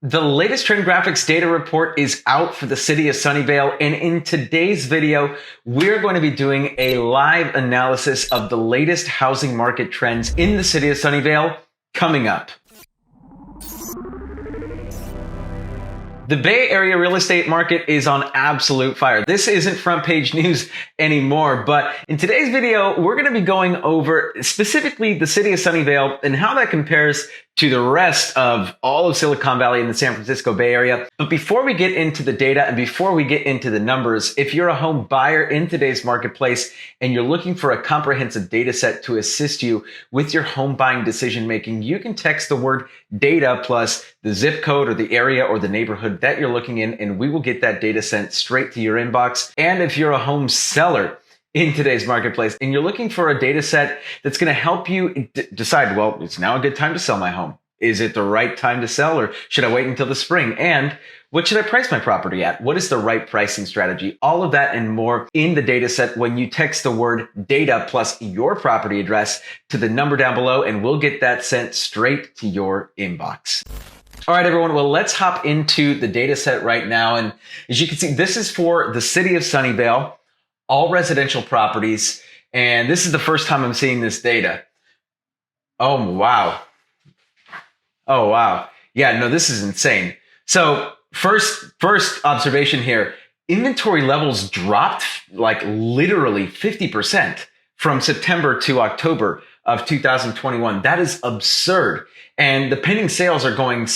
The latest trend graphics data report is out for the city of Sunnyvale, and in today's video, we're going to be doing a live analysis of the latest housing market trends in the city of Sunnyvale coming up. The Bay Area real estate market is on absolute fire. This isn't front page news anymore, but in today's video, we're going to be going over specifically the city of Sunnyvale and how that compares to the rest of all of Silicon Valley and the San Francisco Bay Area. But before we get into the data and before we get into the numbers, if you're a home buyer in today's marketplace and you're looking for a comprehensive data set to assist you with your home buying decision making, you can text the word data plus the zip code or the area or the neighborhood that you're looking in, and we will get that data sent straight to your inbox. And if you're a home seller in today's marketplace and you're looking for a data set that's going to help you decide, well, it's now a good time to sell my home. Is it the right time to sell, or should I wait until the spring? And what should I price my property at? What is the right pricing strategy? All of that and more in the data set when you text the word data plus your property address to the number down below, and we'll get that sent straight to your inbox. All right, everyone. Well, let's hop into the data set right now. And as you can see, this is for the city of Sunnyvale, all residential properties. And this is the first time I'm seeing this data. Oh, wow. Oh, wow. Yeah, no, this is insane. So first observation here, inventory levels dropped like literally 50% from September to October of 2021. That is absurd. And the pending sales are going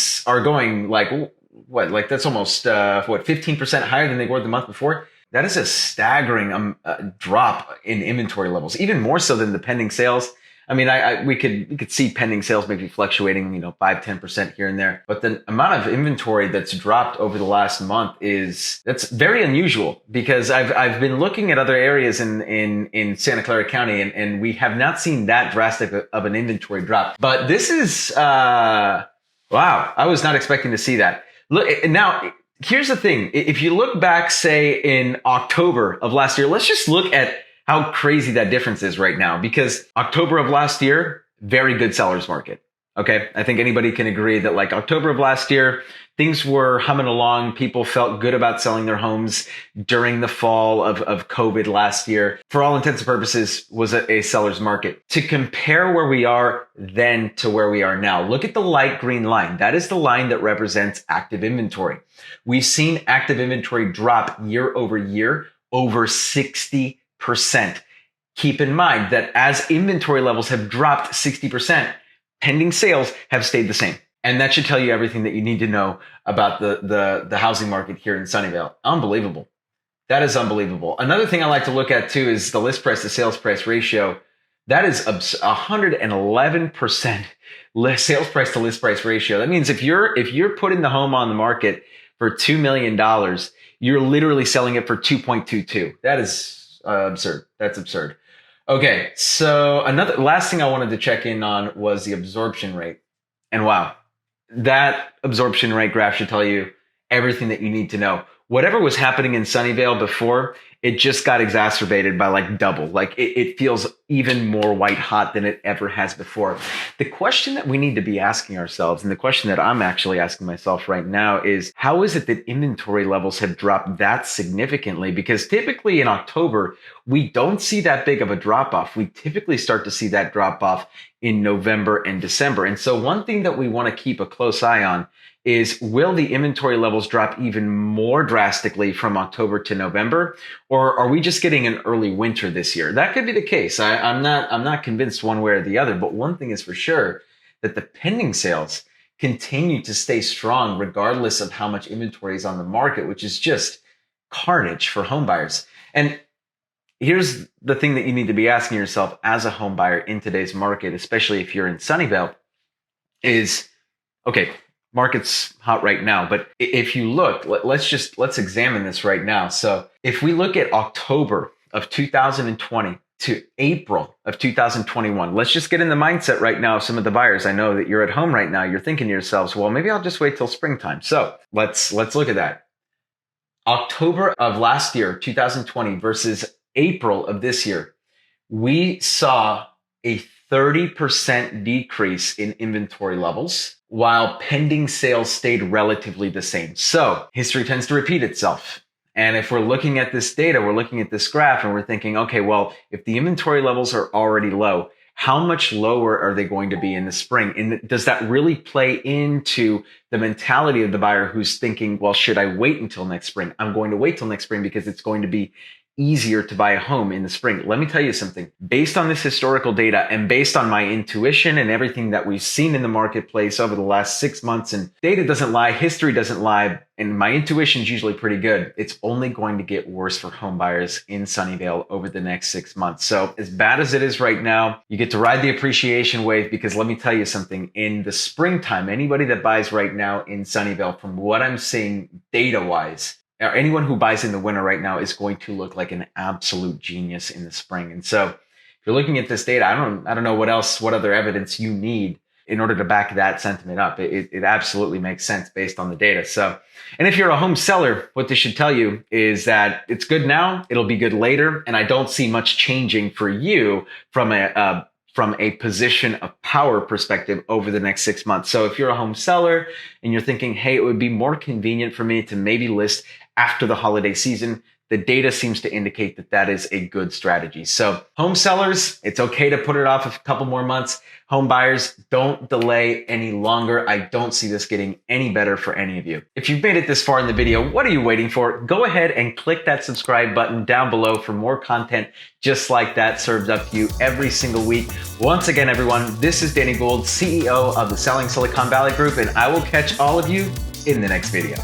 like what? Like that's almost 15% higher than they were the month before. That is a staggering drop in inventory levels, even more so than the pending sales. I mean, we could see pending sales maybe fluctuating, 5-10% here and there. But the amount of inventory that's dropped over the last month that's very unusual, because I've been looking at other areas in Santa Clara County, and we have not seen that drastic of an inventory drop. But this is wow, I was not expecting to see that. Look, now here's the thing. If you look back, say in October of last year, let's just look at how crazy that difference is right now, because October of last year, very good seller's market. Okay. I think anybody can agree that like October of last year, things were humming along. People felt good about selling their homes during the fall of COVID last year. For all intents and purposes, was a seller's market. To compare where we are then to where we are now, look at the light green line. That is the line that represents active inventory. We've seen active inventory drop year over year over 60%. Keep in mind that as inventory levels have dropped 60%, pending sales have stayed the same. And that should tell you everything that you need to know about the housing market here in Sunnyvale. Unbelievable. That is unbelievable. Another thing I like to look at too is the list price to sales price ratio. That is 111% sales price to list price ratio. That means if you're putting the home on the market for $2 million, you're literally selling it for 2.22. That is absurd. That's absurd. Okay, so last thing I wanted to check in on was the absorption rate. And wow, that absorption rate graph should tell you everything that you need to know. Whatever was happening in Sunnyvale before, it just got exacerbated by like double. Like it feels even more white hot than it ever has before. The question that we need to be asking ourselves, and the question that I'm actually asking myself right now, is how is it that inventory levels have dropped that significantly? Because typically in October, we don't see that big of a drop off. We typically start to see that drop off in November and December. And so one thing that we want to keep a close eye on is, will the inventory levels drop even more drastically from October to November, or are we just getting an early winter this year? That could be the case. I'm not convinced one way or the other, but one thing is for sure, that the pending sales continue to stay strong regardless of how much inventory is on the market, which is just carnage for home buyers. And here's the thing that you need to be asking yourself as a home buyer in today's market, especially if you're in Sunnyvale, is, okay, market's hot right now, but if you look, let's examine this right now. So if we look at October of 2020 to April of 2021, let's just get in the mindset right now of some of the buyers. I know that you're at home right now. You're thinking to yourselves, well, maybe I'll just wait till springtime. So let's look at that. October of last year, 2020 versus April of this year, we saw a 30% decrease in inventory levels, while pending sales stayed relatively the same. So history tends to repeat itself. And if we're looking at this data, we're looking at this graph and we're thinking, okay, well, if the inventory levels are already low, how much lower are they going to be in the spring? And does that really play into the mentality of the buyer who's thinking, well, should I wait until next spring? I'm going to wait till next spring because it's going to be easier to buy a home in the spring. Let me tell you something. Based on this historical data and based on my intuition and everything that we've seen in the marketplace over the last 6 months, and data doesn't lie, history doesn't lie, and my intuition is usually pretty good, it's only going to get worse for home buyers in Sunnyvale over the next 6 months. So as bad as it is right now, you get to ride the appreciation wave, because let me tell you something, in the springtime, anybody that buys right now in Sunnyvale, from what I'm seeing data-wise, or anyone who buys in the winter right now is going to look like an absolute genius in the spring. And so if you're looking at this data, I don't know what other evidence you need in order to back that sentiment up. It absolutely makes sense based on the data. So, and if you're a home seller, what this should tell you is that it's good now, it'll be good later. And I don't see much changing for you from a position of power perspective over the next 6 months. So if you're a home seller and you're thinking, hey, it would be more convenient for me to maybe list after the holiday season, the data seems to indicate that that is a good strategy. So home sellers, it's okay to put it off a couple more months. Home buyers, don't delay any longer. I don't see this getting any better for any of you. If you've made it this far in the video, what are you waiting for? Go ahead and click that subscribe button down below for more content just like that served up to you every single week. Once again, everyone, this is Danny Gould, CEO of the Selling Silicon Valley Group, and I will catch all of you in the next video.